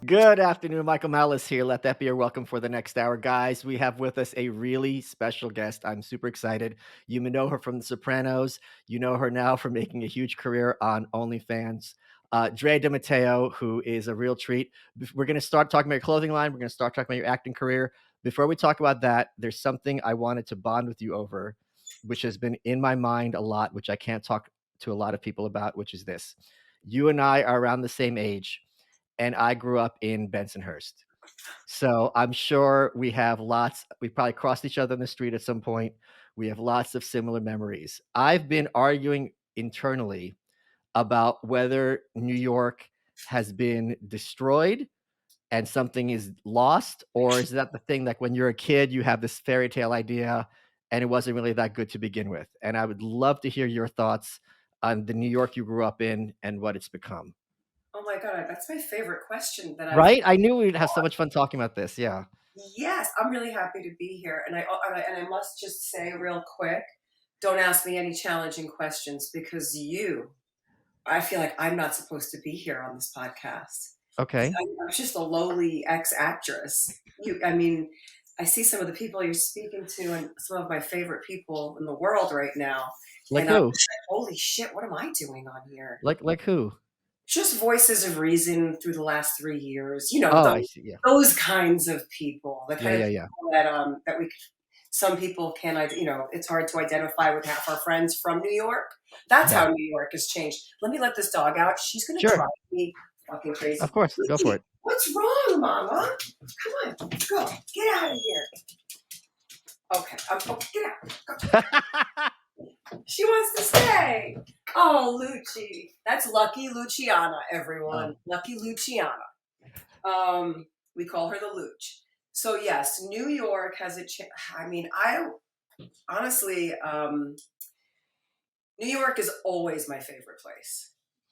Good afternoon, Michael Malice here. Let that be your welcome for the next hour, guys. We have with us a really special guest. I'm super excited. You may know her from The Sopranos. You know her now for making a huge career on OnlyFans. Drea de Matteo, who is a real treat. We're going to start talking about your clothing line. We're going to start talking about your acting career. Before we talk about that, there's something I wanted to bond with you over, which has been in my mind a lot, which I can't talk to a lot of people about, which is this. You and I are around the same age and I grew up in Bensonhurst. So I'm sure we probably crossed each other in the street at some point. We have lots of similar memories. I've been arguing internally about whether New York has been destroyed and something is lost, or is that the thing like when you're a kid, you have this fairy tale idea and it wasn't really that good to begin with. And I would love to hear your thoughts on the New York you grew up in and what it's become. Oh my God, that's my favorite question that I've. Right? I knew we'd have so much fun talking about this. Yeah. Yes, I'm really happy to be here, and I must just say real quick, don't ask me any challenging questions because I feel like I'm not supposed to be here on this podcast. Okay. I'm just a lowly ex-actress. I mean, I see some of the people you're speaking to, and some of my favorite people in the world right now, Like and I'm who? just like, holy shit, what am I doing on here? Like who? Just voices of reason through the last 3 years. You know, Oh, I see. Yeah. those kinds of people, the Yeah, kind of yeah, yeah. people that we some people can, it's hard to identify with half our friends from New York. That's Yeah. how New York has changed. Let me let this dog out. She's gonna Sure. drive me fucking crazy. Of course. Go for Lucy, it. what's wrong, Mama? Come on, go. Get out of here. Okay, get out. Go. She wants to stay. Oh, Lucci. That's Lucky Luciana, everyone. Oh, Lucky Luciana. We call her the Luch. So yes, New York has a. I mean, I honestly, New York is always my favorite place.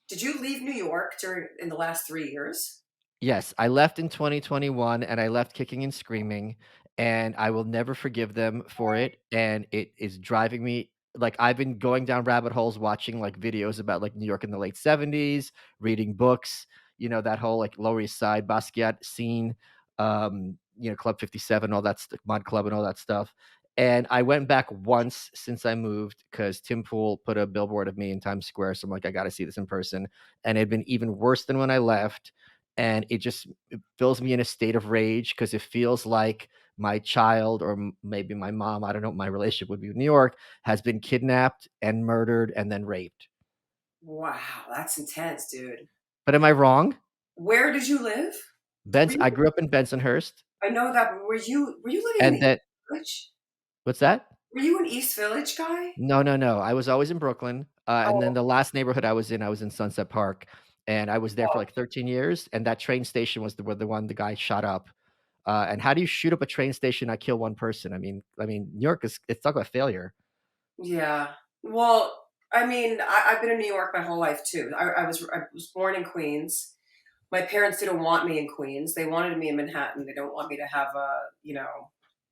Did you leave New York in the last 3 years? yes. I left in 2021 and I left kicking and screaming, and I will never forgive them for it. And it is driving me like I've been going down rabbit holes watching like videos about like New York in the late 70s, reading books, that whole like Lower East Side Basquiat scene, Club 57, all that Mod Club and all that stuff. And I went back once since I moved because Tim Pool put a billboard of me in Times Square. So I'm like, I got to see this in person. And it had been even worse than when I left. And it fills me in a state of rage because it feels like my child or maybe my mom, I don't know what my relationship would be with New York, has been kidnapped and murdered and then raped. Wow, that's intense, dude. But am I wrong? Where did you live? Were I you, grew up in Bensonhurst, I know that. But were you living in and the East that Village? what's that? Were you an East Village guy? No, no, no. I was always in Brooklyn, and then Oh, the last neighborhood I was in Sunset Park, and I was there for oh, like 13 years. And that train station was where the one the guy shot up. And how do you shoot up a train station? I kill one person. I mean, New York is it's talk about failure. yeah. Well, I mean, I've been in New York my whole life too. I was born in Queens. My parents didn't want me in Queens. They wanted me in Manhattan. They don't want me to have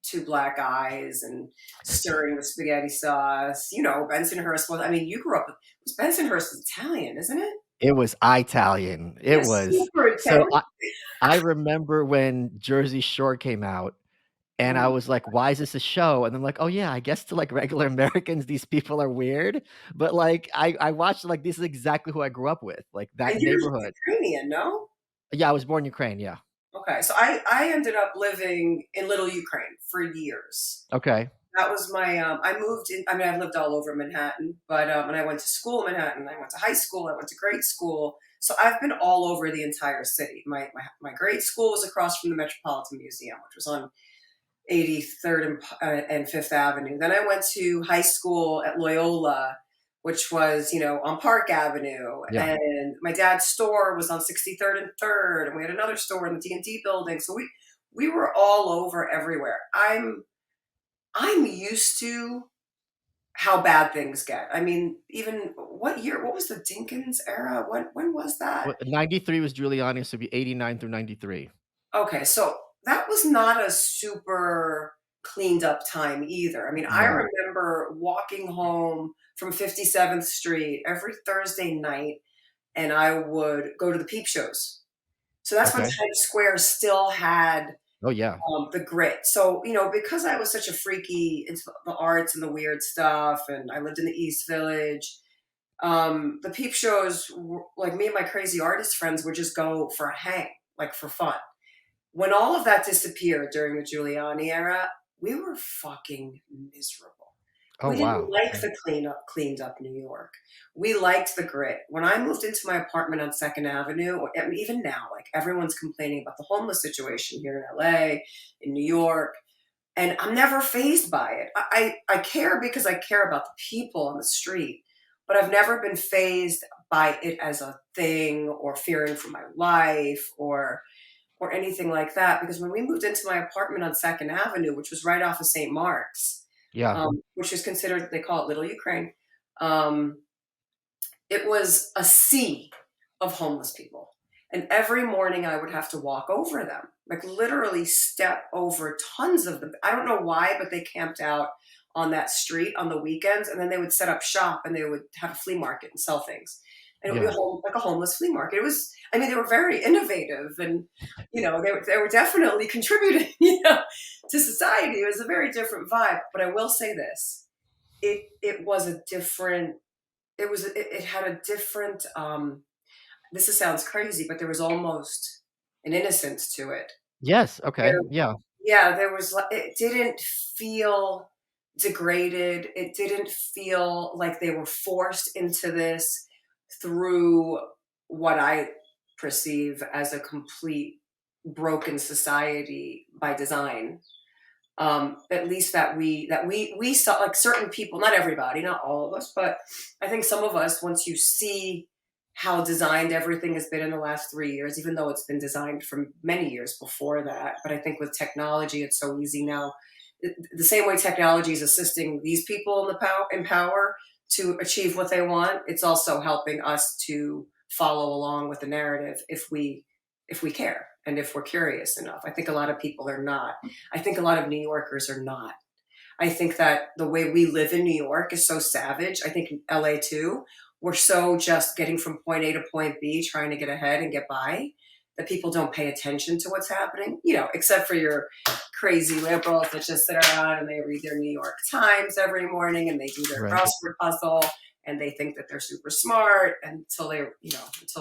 two black eyes and stirring the spaghetti sauce. Bensonhurst was. I mean, you grew up. Bensonhurst is Italian, isn't it? It was Italian. It Yes, was super so Italian. I remember when Jersey Shore came out, and I Mm. was like, "Why is this a show?" And I'm like, "Oh, yeah, I guess to, like, regular Americans, these people are weird." But, like, I watched, like, this is exactly who I grew up with, like, that And you're neighborhood. Ukrainian, no? Yeah, I was born in Ukraine, yeah. Okay, so I ended up living in Little Ukraine for years. Okay. That was my. I moved in. I mean, I've lived all over Manhattan, but and I went to school in Manhattan. I went to high school. I went to grade school. So I've been all over the entire city. My grade school was across from the Metropolitan Museum, which was on 83rd and Fifth Avenue. Then I went to high school at Loyola, which was on Park Avenue, Yeah. and my dad's store was on 63rd and Third, and we had another store in the D&D building. So we were all over everywhere. I'm used to how bad things get. I mean, even what year? What was the Dinkins era? When was that? Well, 93 was Giuliani, so it'd be 89 through 93. Okay, so that was not a super cleaned up time either. I mean, I No. remember walking home from 57th Street every Thursday night, and I would go to the peep shows. So that's when Okay. Times Square still had Oh, yeah. the grit. So, because I was such a freaky into the arts and the weird stuff, and I lived in the East Village, the peep shows, like me and my crazy artist friends would just go for a hang, like for fun. When all of that disappeared during the Giuliani era, we were fucking miserable. Oh, We didn't wow. like Okay. the cleaned up New York. We liked the grit. When I moved into my apartment on Second Avenue, I mean, even now, like everyone's complaining about the homeless situation here in LA, in New York, and I'm never fazed by it. I care because I care about the people on the street, but I've never been fazed by it as a thing or fearing for my life or anything like that. Because when we moved into my apartment on Second Avenue, which was right off of St. Mark's, Yeah. which is considered, they call it Little Ukraine, um, it was a sea of homeless people. And every morning I would have to walk over them, like literally step over tons of them. I don't know why, but they camped out on that street on the weekends, and then they would set up shop and they would have a flea market and sell things. And it would be Yeah. like a homeless flea market. It was, I mean, they were very innovative, and they were definitely contributing, to society. It was a very different vibe. But I will say this: it was a different. It had a different. Sounds crazy, but there was almost an innocence to it. Yes. Okay. There, Yeah. yeah, there was. It didn't feel degraded. It didn't feel like they were forced into this through what I perceive as a complete broken society by design. At least that we saw, like certain people, not everybody, not all of us, but I think some of us, once you see how designed everything has been in the last 3 years, even though it's been designed from many years before that. But I think with technology, it's so easy now. The same way technology is assisting these people in power to achieve what they want, it's also helping us to follow along with the narrative if we care and if we're curious enough. I think a lot of people are not. I think a lot of New Yorkers are not. I think that the way we live in New York is so savage. I think in LA too, we're so just getting from point A to point B, trying to get ahead and get by, that people don't pay attention to what's happening, except for your crazy liberals that just sit around and they read their New York Times every morning and they do their Right. crossword puzzle and they think that they're super smart until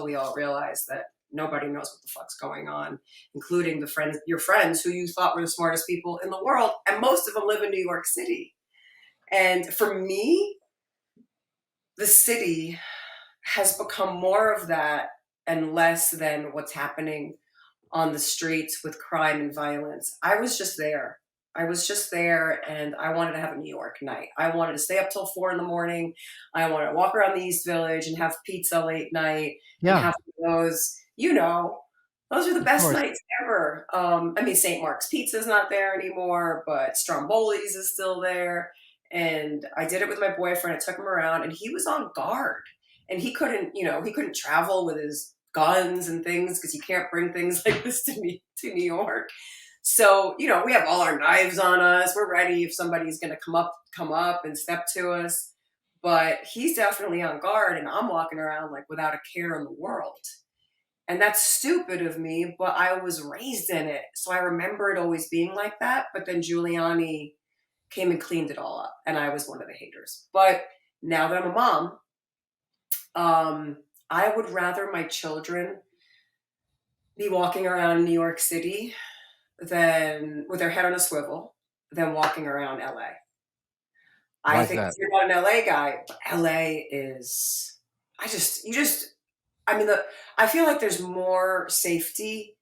we all realize that nobody knows what the fuck's going on, including your friends who you thought were the smartest people in the world, and most of them live in New York City. And for me, the city has become more of that and less than what's happening on the streets with crime and violence. I was just there. I was just there and I wanted to have a New York night. I wanted to stay up till 4 in the morning. I wanted to walk around the East Village and have pizza late night and Yeah. have those, those are the Of best course. nights ever. I mean, St. Mark's Pizza's not there anymore, but Stromboli's is still there. And I did it with my boyfriend. I took him around and he was on guard. And he couldn't travel with his guns and things because you can't bring things like this to New York. So, we have all our knives on us. We're ready if somebody's going to come up and step to us. But he's definitely on guard and I'm walking around like without a care in the world. And that's stupid of me, but I was raised in it. So I remember it always being like that. But then Giuliani came and cleaned it all up. And I was one of the haters. But now that I'm a mom, I would rather my children be walking around New York City than with their head on a swivel than walking around LA. Why I is think that? if you're not an LA guy, LA is I just you just I mean I feel like there's more safety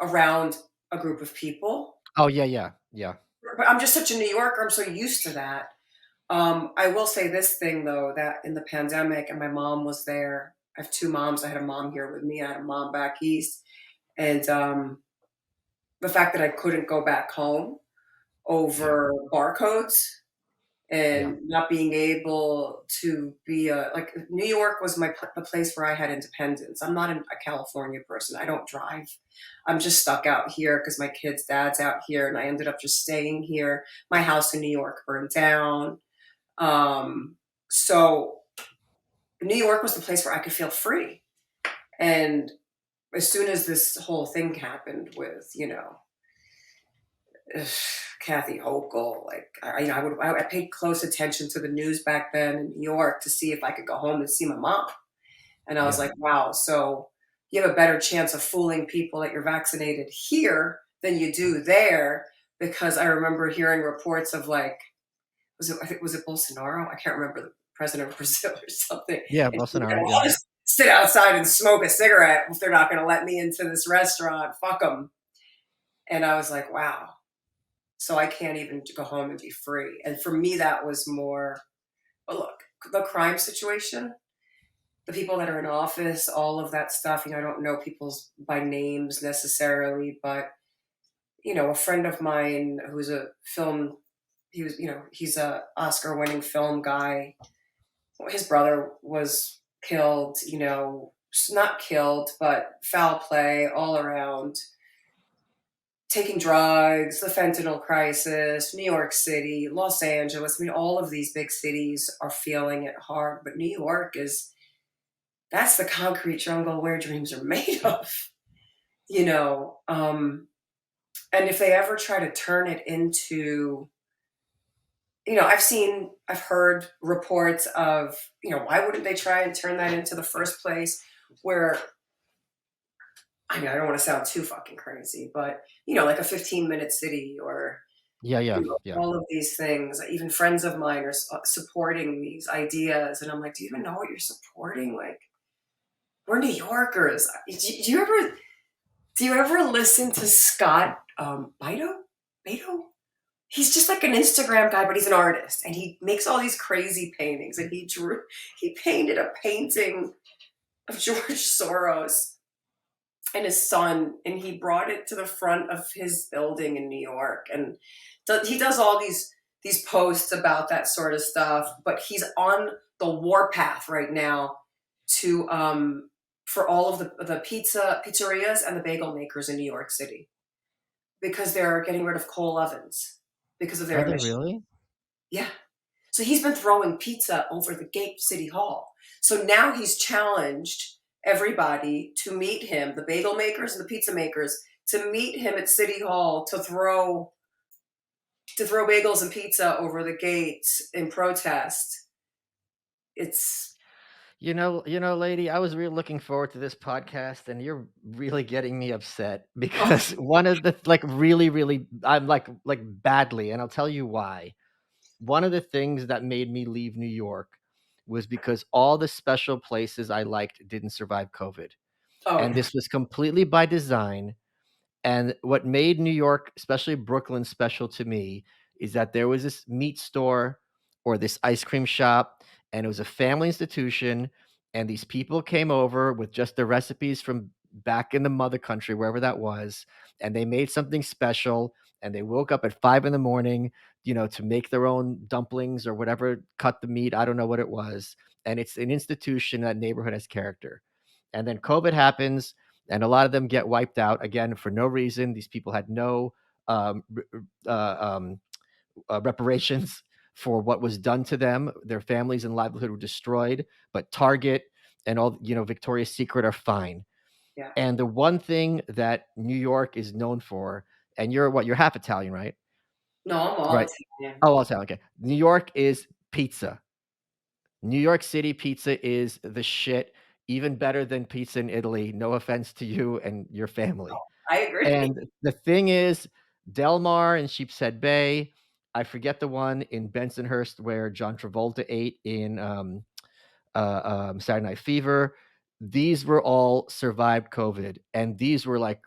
around a group of people. Oh, yeah. Yeah. Yeah. But I'm just such a New Yorker, I'm so used to that. I will say this thing though, that in the pandemic and my mom was there. I have two moms. I had a mom here with me, I had a mom back east. And the fact that I couldn't go back home Yeah. over barcodes Yeah. and not being able to be like New York was the place where I had independence. I'm not a California person. I don't drive. I'm just stuck out here because my kid's dad's out here, and I ended up just staying here. My house in New York burned down, so New York was the place where I could feel free. And as soon as this whole thing happened with, Kathy Hochul, like I paid close attention to the news back then in New York to see if I could go home and see my mom. And I was Yeah. like, wow, so you have a better chance of fooling people that you're vaccinated here than you do there. Because I remember hearing reports of like, was it Bolsonaro? I can't remember, the president of Brazil or something. Yeah, And he said, Bolsonaro, well, yeah. I'll just sit outside and smoke a cigarette if they're not going to let me into this restaurant. Fuck them. And I was like, wow. So I can't even go home and be free. And for me, that was more, but look, the crime situation, the people that are in office, all of that stuff. I don't know people's by names necessarily, but a friend of mine who's a film, he's a Oscar-winning film guy. His brother was killed. Not killed, but foul play all around. Taking drugs, the fentanyl crisis, New York City, Los Angeles. I mean, all of these big cities are feeling it hard, but New York that's the concrete jungle where dreams are made of, you know. And if they ever try to turn it into, I've heard reports of, why wouldn't they try and turn that into the first place where, I mean, I don't want to sound too fucking crazy, but, like a 15-minute city or, Yeah, yeah, yeah. all of these things. Even friends of mine are supporting these ideas. And I'm like, do you even know what you're supporting? Like, we're New Yorkers. Do you ever listen to Scott Baito? He's just like an Instagram guy, but he's an artist, and he makes all these crazy paintings. And he painted a painting of George Soros and his son, and he brought it to the front of his building in New York. And he does all these posts about that sort of stuff. But he's on the warpath right now to for all of the pizzerias and the bagel makers in New York City because they're getting rid of coal ovens because of Are their they emissions. really? Yeah. So he's been throwing pizza over the gate City Hall. So now he's challenged everybody to meet him, the bagel makers and the pizza makers, to meet him at City Hall to throw bagels and pizza over the gates in protest. It's Lady, I was really looking forward to this podcast, and you're really getting me upset oh, because one of the like really, really, I'm like badly, and I'll tell you why. One of the things that made me leave New York was because all the special places I liked didn't survive COVID, oh and yeah. this was completely by design. And what made New York, especially Brooklyn, special to me is that there was this meat store or this ice cream shop, and it was a family institution. And these people came over with just the recipes from back in the mother country, wherever that was, and they made something special. And they woke up at 5 in the morning, to make their own dumplings or whatever, cut the meat. I don't know what it was. And it's an institution, that neighborhood has character. And then COVID happens, and a lot of them get wiped out again for no reason. These people had no um, reparations for what was done to them. Their families and livelihood were destroyed, but Target and all, Victoria's Secret are fine. Yeah. And the one thing that New York is known for, and you're what? You're half Italian, right? No, I'm all Right. Italian. Oh, Italian. Okay. New York is pizza. New York City pizza is the shit, even better than pizza in Italy. No offense to you and your family. I agree. And the thing is, Del Mar and Sheepshead Bay, I forget the one in Bensonhurst where John Travolta ate in Saturday Night Fever. These were all survived COVID, and these were like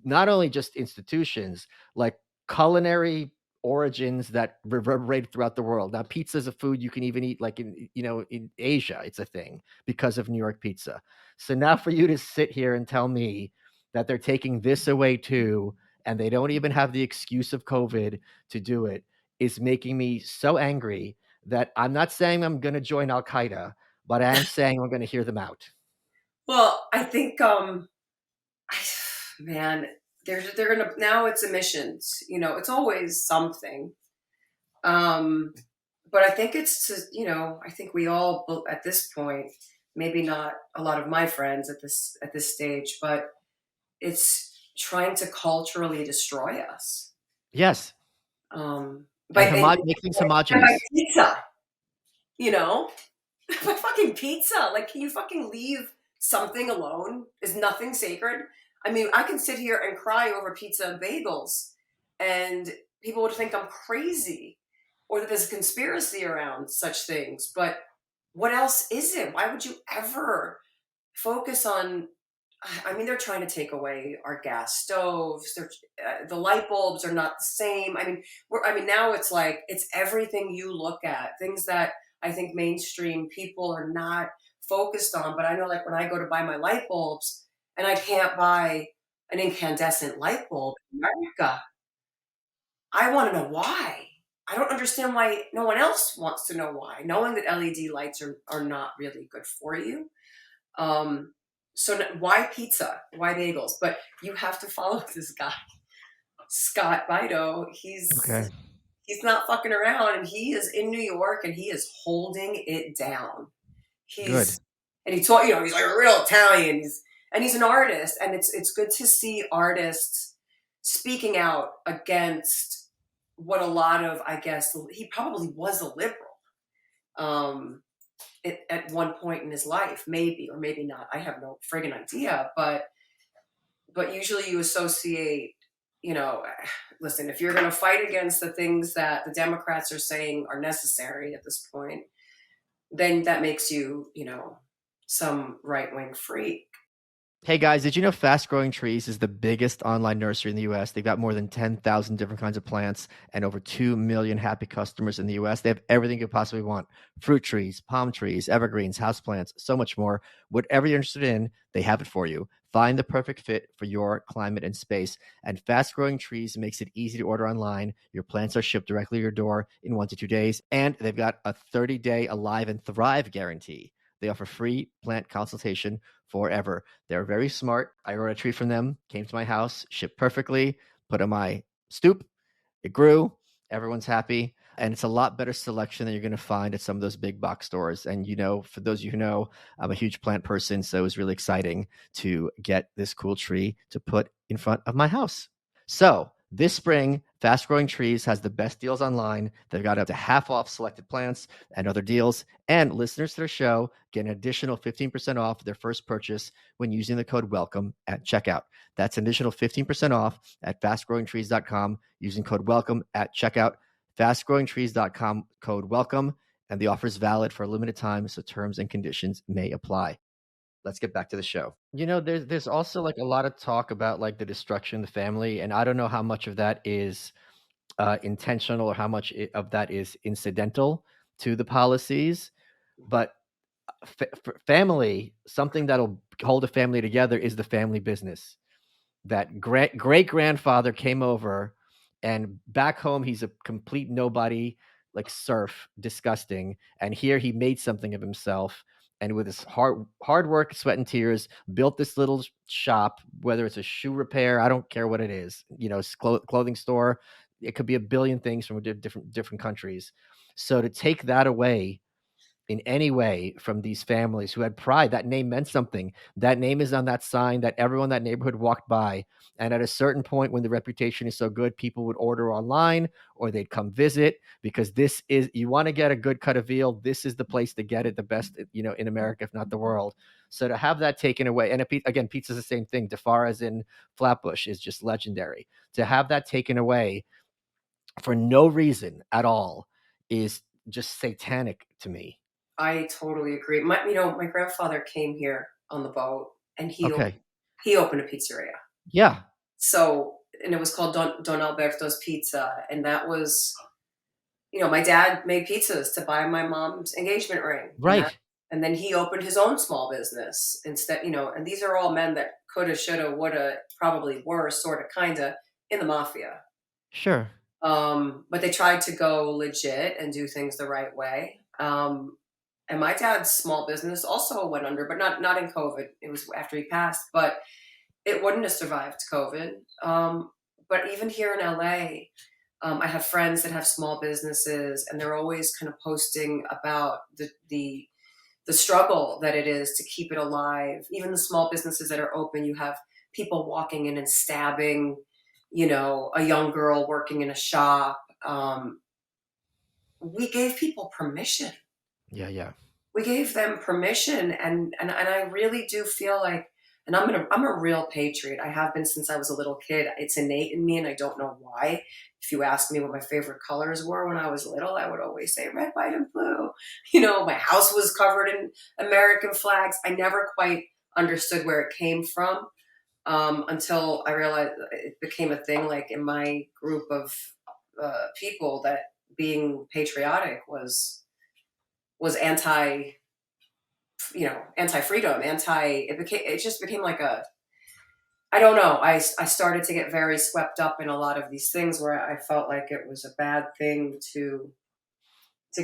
not only just institutions, like culinary origins that reverberated throughout the world. Now, pizza is a food you can even eat, like in Asia, it's a thing because of New York pizza. So now, for you to sit here and tell me that they're taking this away too, and they don't even have the excuse of COVID to do it, is making me so angry that I'm not saying I'm going to join Al Qaeda, but I am saying I'm gonna hear them out. Well, I think man, they're gonna now it's emissions. It's always something. Um, but I think I think we all at this point, maybe not a lot of my friends at this stage, but it's trying to culturally destroy us. Yes, By make things and by homogenous. pizza, you know? By fucking pizza. Like, can you fucking leave something alone? Is nothing sacred? I mean, I can sit here and cry over pizza and bagels, and people would think I'm crazy or that there's a conspiracy around such things. But what else is it? Why would you ever focus on? I mean, they're trying to take away our gas stoves. The light bulbs are not the same. I mean, now it's like it's everything you look at. Things that I think mainstream people are not focused on. But I know, like when I go to buy my light bulbs, and I can't buy an incandescent light bulb in America, I want to know why. I don't understand why no one else wants to know why, knowing that LED lights are not really good for you. Um, why pizza? Why bagels? But you have to follow this guy, Scott Bido. Okay, He's not fucking around, and he is in New York, and he is holding it down. good. He's and he taught, he's like a real Italian. He's an artist, and it's good to see artists speaking out against what a lot of, I guess, he probably was a liberal. Um, at one point in his life, maybe or maybe not. I have no friggin' idea, but usually you associate, you know, listen, if you're going to fight against the things that the Democrats are saying are necessary at this point, then that makes you, some right wing freak. Hey guys, did you know Fast Growing Trees is the biggest online nursery in the US? They've got more than 10,000 different kinds of plants and over 2 million happy customers in the US. They have everything you could possibly want: fruit trees, palm trees, evergreens, houseplants, so much more. Whatever you're interested in, they have it for you. Find the perfect fit for your climate and space. And Fast Growing Trees makes it easy to order online. Your plants are shipped directly to your door in 1 to 2 days. And they've got a 30-day Alive and Thrive guarantee. They offer free plant consultation forever. They're very smart. I ordered a tree from them, came to my house, shipped perfectly, put on my stoop. It grew. Everyone's happy. And it's a lot better selection than you're going to find at some of those big box stores. And, for those of you who know, I'm a huge plant person. So it was really exciting to get this cool tree to put in front of my house. So this spring, Fast Growing Trees has the best deals online. They've got up to half off selected plants and other deals. And listeners to their show get an additional 15% off their first purchase when using the code WELCOME at checkout. That's an additional 15% off at fastgrowingtrees.com using code WELCOME at checkout. Fastgrowingtrees.com, code WELCOME, and the offer is valid for a limited time, so terms and conditions may apply. Let's get back to the show. There's also like a lot of talk about like the destruction of the family, and I don't know how much of that is intentional or how much of that is incidental to the policies. But family, something that'll hold a family together is the family business. That great grandfather came over, and back home he's a complete nobody, like serf, disgusting. And here he made something of himself, and with his hard work, sweat, and tears, built this little shop. Whether it's a shoe repair, I don't care what it is. Clothing store. It could be a billion things from different countries. So to take that away in any way from these families who had pride. That name meant something. That name is on that sign that everyone in that neighborhood walked by. And at a certain point, when the reputation is so good, people would order online or they'd come visit, because you want to get a good cut of veal. This is the place to get it, the best, in America, if not the world. So to have that taken away, and again, pizza's the same thing. DeFar, as in Flatbush, is just legendary. To have that taken away for no reason at all is just satanic to me. I totally agree. My grandfather came here on the boat, and Okay. he opened a pizzeria. Yeah. So, and it was called Don Alberto's Pizza, and that was, my dad made pizzas to buy my mom's engagement ring, Right. and then he opened his own small business instead. And these are all men that coulda, shoulda, woulda, probably were sort of, kinda in the mafia. Sure. But they tried to go legit and do things the right way. And my dad's small business also went under, but not in COVID. It was after he passed, but it wouldn't have survived COVID. But even here in LA, I have friends that have small businesses, and they're always kind of posting about the struggle that it is to keep it alive. Even the small businesses that are open, you have people walking in and stabbing, a young girl working in a shop. We gave people permission. Yeah, yeah. We gave them permission, and I really do feel like, and I'm a real patriot. I have been since I was a little kid. It's innate in me, and I don't know why. If you asked me what my favorite colors were when I was little, I would always say red, white, and blue. My house was covered in American flags. I never quite understood where it came from, until I realized it became a thing, like in my group of people, that being patriotic was anti freedom, it just became like a, I don't know. I started to get very swept up in a lot of these things where I felt like it was a bad thing to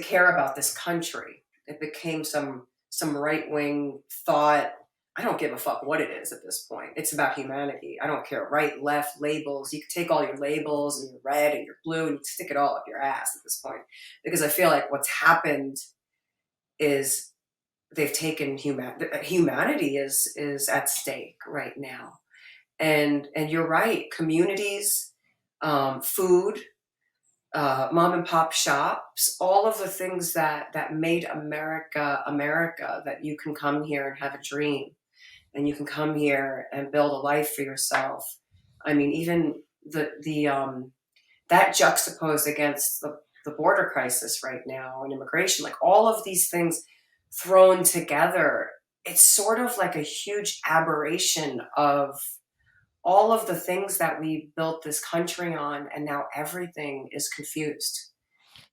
care about this country. It became some right wing thought. I don't give a fuck what it is at this point. It's about humanity. I don't care, right, left, labels. You can take all your labels and your red and your blue and you stick it all up your ass at this point. Because I feel like what's happened is they've taken humanity is at stake right now. And you're right, communities, food, mom and pop shops, all of the things that made America America, that you can come here and have a dream, and you can come here and build a life for yourself. I mean, even the that juxtaposed against the border crisis right now and immigration, like all of these things thrown together, it's sort of like a huge aberration of all of the things that we built this country on, and now everything is confused.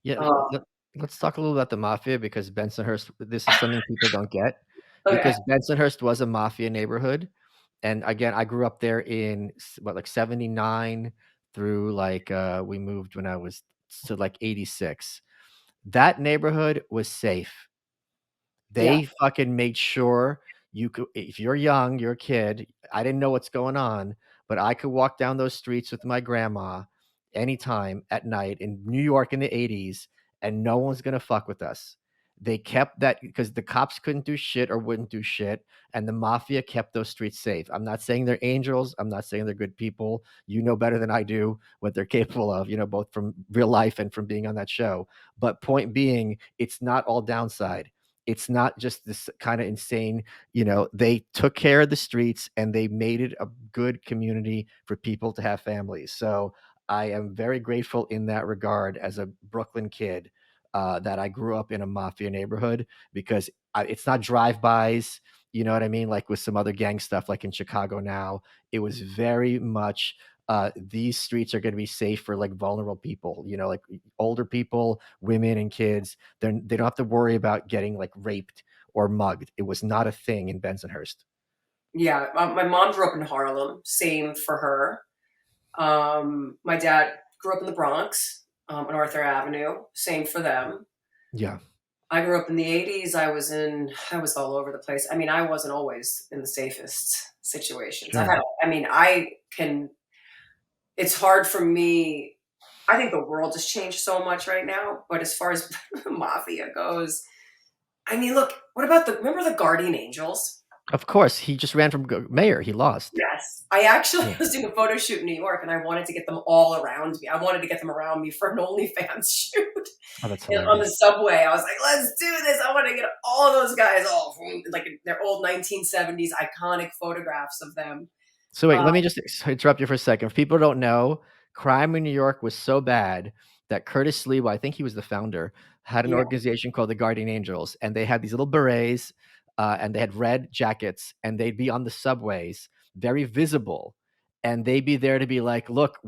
Yeah, Uh, let's talk a little about the mafia because Bensonhurst, this is something people don't get, okay, because Bensonhurst was a mafia neighborhood, and again, I grew up there in like 79 through like, we moved when I was to like 86. That neighborhood was safe. yeah, They fucking made sure you could, if you're young, you're a kid, I didn't know what's going on, but I could walk down those streets with my grandma anytime at night in New York in the '80s, and no one's gonna fuck with us. They kept that because the cops couldn't do shit or wouldn't do shit, and the mafia kept those streets safe. I'm not saying they're angels, I'm not saying they're good people. You know better than I do what they're capable of, both from real life and from being on that show. But point being, it's not all downside. It's not just this kind of insane, they took care of the streets and they made it a good community for people to have families. So I am very grateful in that regard as a Brooklyn kid, that I grew up in a mafia neighborhood, because it's not drive-bys, you know what I mean? Like with some other gang stuff, like in Chicago now, it was very much, these streets are going to be safe for like vulnerable people, like older people, women, and kids. They don't have to worry about getting like raped or mugged. It was not a thing in Bensonhurst. yeah. My mom grew up in Harlem. Same for her. My dad grew up in the Bronx, on Arthur Avenue. Same for them. Yeah, I grew up in the '80s. I was all over the place. I mean, I wasn't always in the safest situations. sure. I mean, I can, it's hard for me. I think the world has changed so much right now, but as far as mafia goes, I mean, look, what about remember the Guardian Angels? Of course, he just ran from mayor. He lost. Yes. I actually Yeah. was doing a photo shoot in New York and I wanted to get them all around me. I wanted to get them around me for an OnlyFans shoot. Oh, that's And on the hilarious. subway, I was like, let's do this. I want to get all those guys, all from like their old 1970s iconic photographs of them. So wait, Uh, let me just interrupt you for a second. If people don't know, crime in New York was so bad that Curtis Lee, well, I think he was the founder, had an yeah, organization called the Guardian Angels, and they had these little berets, and they had red jackets, and they'd be on the subways, very visible, and they'd be there to be like, "Look,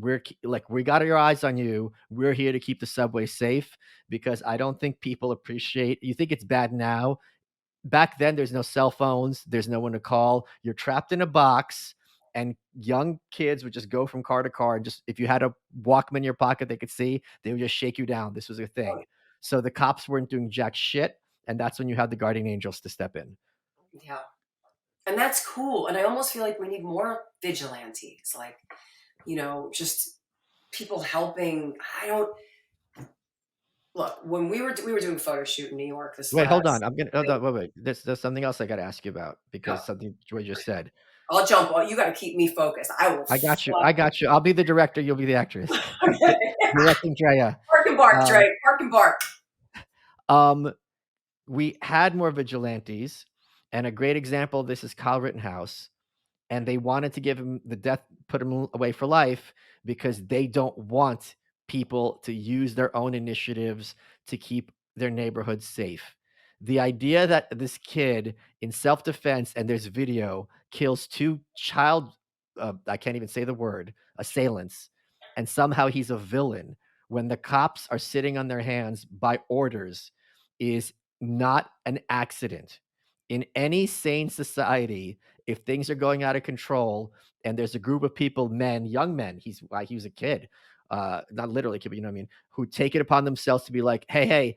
like we got your eyes on you. We're here to keep the subway safe," because I don't think people appreciate. You think it's bad now, back then there's no cell phones, there's no one to call, you're trapped in a box, and young kids would just go from car to car, and just if you had a Walkman in your pocket they could see, they would just shake you down. This was a thing. So the cops weren't doing jack shit, and that's when you had the guardian angels to step in. yeah. And that's cool. And I almost feel like we need more vigilantes, like, just people helping. I don't look, when we were doing a photo shoot in New York this Wait, hold on, last I'm gonna hold thing. on, wait, there's something else I gotta ask you about, Yeah. because something you just said. I'll jump on. You got to keep me focused. I will I got you. fuck. I got you. I'll be the director. You'll be the actress. Directing Drea. Park and bark, Um, Drake. Park and bark. um, we had more vigilantes, and a great example of this is Kyle Rittenhouse. And they wanted to give him the death, put him away for life because they don't want people to use their own initiatives to keep their neighborhoods safe. The idea that this kid in self-defense, and there's video, kills two child, I can't even say the word, assailants, and somehow he's a villain when the cops are sitting on their hands by orders is not an accident. In any sane society, if things are going out of control and there's a group of people, men, young men, he's why he was a kid, not literally a kid, but you know what I mean, who take it upon themselves to be like, hey,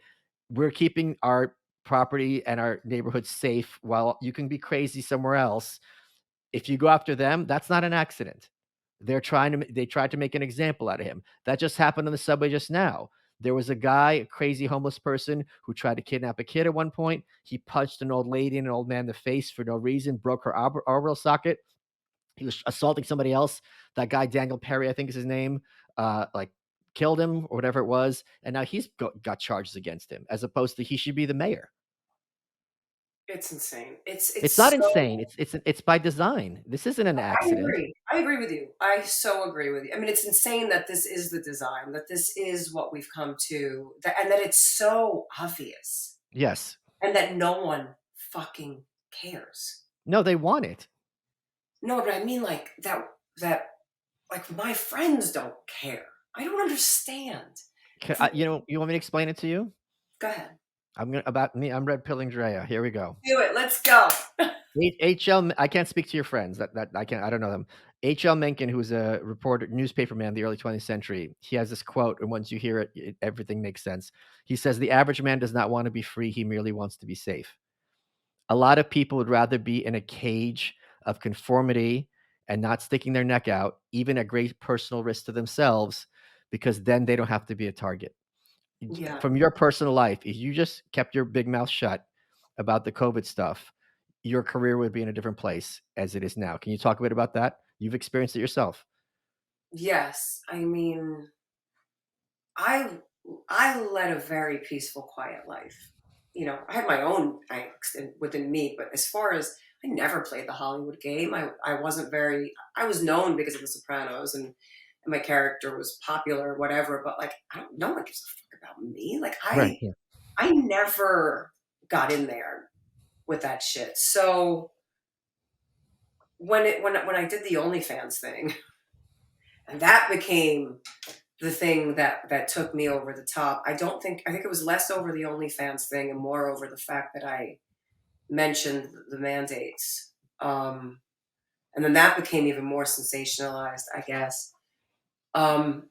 we're keeping our property and our neighborhood safe while you can be crazy somewhere else. If you go after them, that's not an accident. They tried to make an example out of him. That just happened on the subway just now. There was a guy, a crazy homeless person, who tried to kidnap a kid at one point. He punched an old lady and an old man in the face for no reason, broke her orbital socket. He was assaulting somebody else. That guy, Daniel Perry, I think is his name, like killed him or whatever it was. And now he's got charges against him, as opposed to he should be the mayor. It's insane. It's It's not so. insane. It's by design. This isn't an I accident. agree. I agree with you. I so agree with you. I mean, it's insane that this is the design, that this is what we've come to, that, and that it's so obvious, Yes. and that no one fucking cares. No, they want it. No, but I mean, like that like my friends don't care. I don't understand. For You know, you want me to explain it to you? Go ahead. I'm gonna about me. I'm red pilling Drea. Here we go. Do it. Let's go. HL. I can't speak to your friends. That I can't. I don't know them. H.L. Mencken, who was a reporter, newspaper man in the early 20th century, he has this quote, and once you hear it, everything makes sense. He says, "The average man does not want to be free; he merely wants to be safe." A lot of people would rather be in a cage of conformity and not sticking their neck out, even at great personal risk to themselves, because then they don't have to be a target. Yeah. From your personal life, if you just kept your big mouth shut about the COVID stuff, your career would be in a different place as it is now. Can you talk a bit about that? You've experienced it yourself. Yes. I mean, I I led a very peaceful, quiet life. You know, I had my own angst within me, but as far as I never played the Hollywood game. I wasn't very. I was known because of The Sopranos, and my character was popular, or whatever. But like, I don't. No one gives a fuck about me. Like, Right. I Yeah. I never got in there with that shit. So when I did the OnlyFans thing, and that became the thing that took me over the top. I think it was less over the OnlyFans thing and more over the fact that I mentioned the mandates. And then that became even more sensationalized, I guess. Um,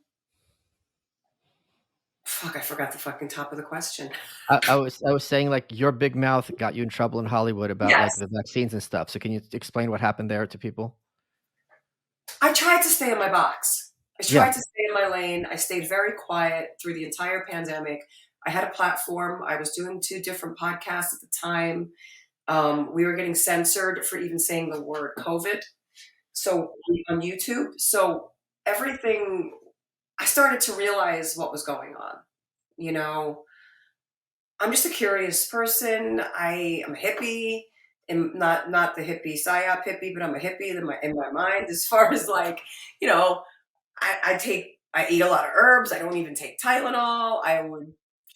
Fuck, I forgot the fucking top of the question. I was saying like your big mouth got you in trouble in Hollywood about like Yes, the vaccines and stuff. So can you explain what happened there to people? I tried to stay in my box. I Yeah. tried to stay in my lane. I stayed very quiet through the entire pandemic. I had a platform. I was doing two different podcasts at the time. We were getting censored for even saying the word COVID. So on YouTube, so everything, I started to realize what was going on. You know, I'm just a curious person. I am a hippie, and not the hippie psyop hippie, but I'm a hippie in my mind. As far as like, you know, I eat a lot of herbs. I don't even take Tylenol. I would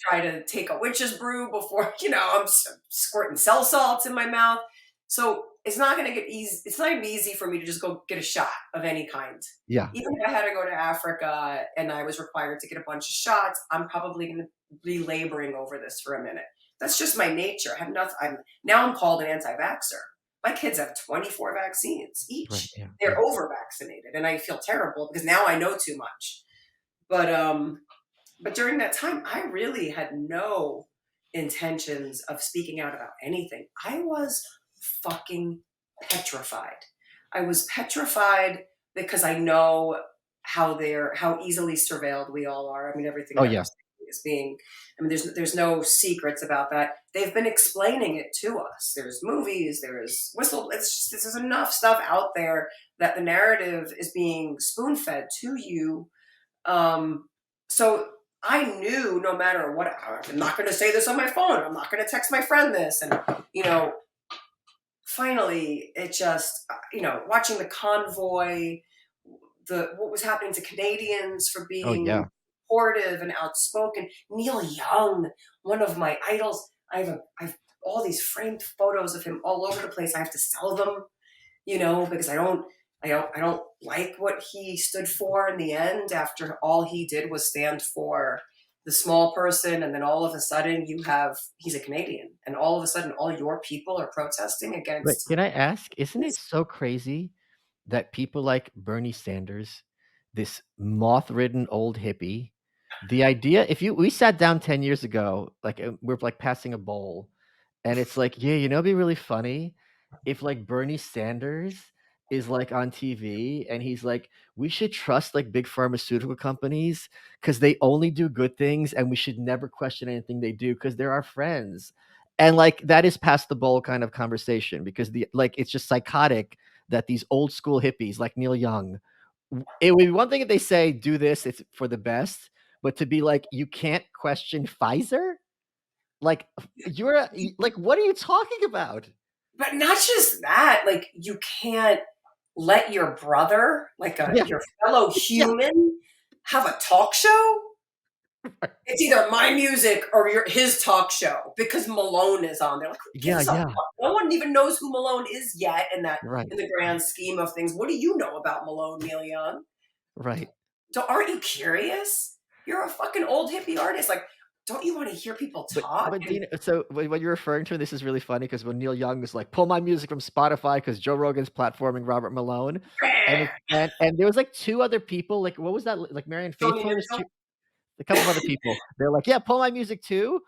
try to take a witch's brew before, I'm squirting cell salts in my mouth. So it's not going to get easy. It's not going to be easy for me to just go get a shot of any kind. Yeah. Even if I had to go to Africa and I was required to get a bunch of shots, I'm probably going to be laboring over this for a minute. That's just my nature. I have nothing. I'm called an anti-vaxxer. My kids have 24 vaccines Right. each. Yeah. They're Yeah. over vaccinated, and I feel terrible because now I know too much. But during that time, I really had no intentions of speaking out about anything. I was fucking petrified. I was petrified because I know how easily surveilled we all are. I mean, everything Oh that we're yeah. saying as being. I mean, there's no secrets about that. They've been explaining it to us. There's movies, there's whistle. It's just there's enough stuff out there that the narrative is being spoon fed to you. So I knew no matter what, I'm not going to say this on my phone. I'm not going to text my friend this, and you know, finally, it just watching the convoy, the what was happening to Canadians for Oh being yeah. supportive and outspoken. Neil Young, one of my idols. I've all these framed photos of him all over the place. I have to sell them, because I don't like what he stood for in the end. After all he did was stand for the small person, and then all of a sudden he's a Canadian, and all of a sudden all your people are protesting But against can I ask, isn't it this. so crazy that people like Bernie Sanders, this moth-ridden old hippie, the idea if you we sat down 10 years ago, like, we're, like, passing a bowl, and it's like, "Yeah, it'd be really funny if, like, Bernie Sanders is, like, on TV and he's like, 'We should trust, like, big pharmaceutical companies because they only do good things, and we should never question anything they do because 'cause they're our friends.'" And, like, that is past the bowl kind of conversation because it's just psychotic that these old school hippies like Neil Young it would be one thing if they say, "Do this, it's for the best," but to be like, "You can't question Pfizer?" Like, like, what are you talking about? But not just that, like, you can't let your brother, like Yeah, your fellow yeah, human, have a talk show. It's either my music or his talk show because Malone is on there. Like, who yeah, gives a fuck? yeah, No one even knows who Malone is yet right, in the grand scheme of things. What do you know about Malone, Neil Young? right. So aren't you curious? You're a fucking old hippie artist. Like, don't you want to hear people talk? But do And you know so what you're referring to, this is really funny because when Neil Young was like, "Pull my music from Spotify because Joe Rogan's platforming Robert Malone," and there was, like, 2 other people, like, what was that, like, Marianne Joni Faithfull? There's 2 Mitchell, a couple of other people. They're like, "Yeah, pull my music too,"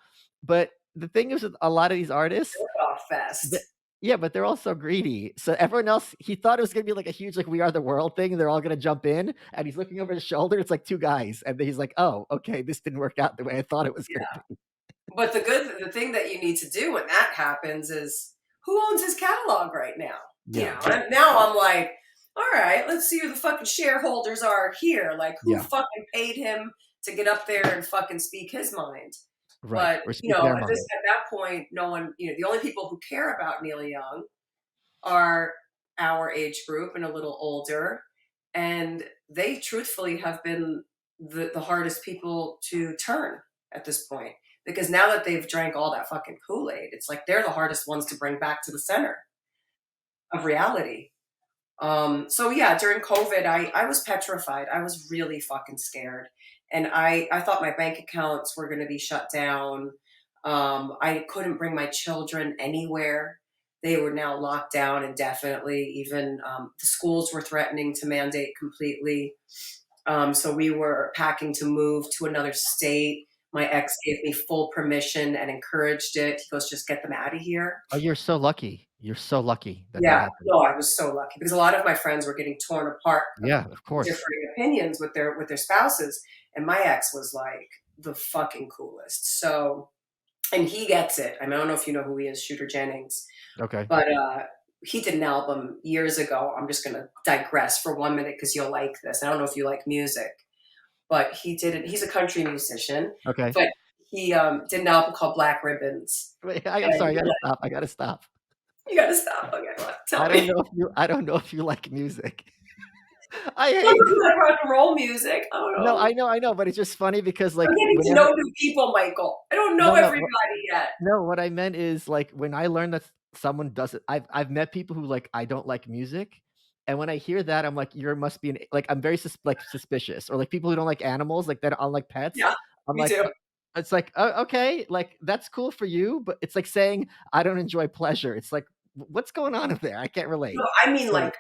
but the thing is with a lot of these artists, off the fest. yeah, but they're all so greedy. So everyone else he thought it was gonna be like a huge, like, We Are the World thing, and they're all gonna jump in, and he's looking over his shoulder, it's like 2 guys, and then he's like, "Oh, okay, this didn't work out the way I thought it was gonna be." But the thing that you need to do when that happens is who owns his catalog right now? Yeah, And now I'm like, all right, let's see who the fucking shareholders are here. Like, who yeah, fucking paid him to get up there and fucking speak his mind? right, But or speak their mind. at that point, no one, the only people who care about Neil Young are our age group and a little older, and they truthfully have been the hardest people to turn at this point because now that they've drank all that fucking Kool-Aid, it's like they're the hardest ones to bring back to the center of reality. So yeah, during COVID, I was petrified. I was really fucking scared, and I thought my bank accounts were going to be shut down. I couldn't bring my children anywhere. They were now locked down indefinitely. Even the schools were threatening to mandate completely. So we were packing to move to another state. My ex gave me full permission and encouraged it. He goes, just get them out of here. Oh, you're so lucky. You're so lucky that that Yeah, happened. no, I was so lucky because a lot of my friends were getting torn apart of Yeah, of course. differing opinions with their spouses, and my ex was like the fucking coolest. So, and he gets it. I mean, I don't know if you know who he is, Shooter Jennings, Okay. but he did an album years ago. I'm just gonna digress for 1 minute because you'll like this. I don't know if you like music, but he did it. He's a country musician, Okay. but he did an album called Black Ribbons. Wait, I'm And sorry, I gotta stop. you gotta stop. Okay, well, tell I me. don't know if you like music. I Some hate of you like rock and roll music. I don't No, know. I know, but it's just funny because, I'm like, getting to whenever know new people, Michael. I don't know no, no, everybody yet. no, what I meant is, like, when I learn that someone doesn't I've met people who, like, I don't like music, and when I hear that, I'm like, "You must be an" like, I'm very suspicious, or, like, people who don't like animals, like, that aren't like pets, Yeah, I'm me like, too. it's like, "Oh, okay, like, that's cool for you," but it's like saying, "I don't enjoy pleasure." It's like, what's going on there? I can't relate. No, I mean So like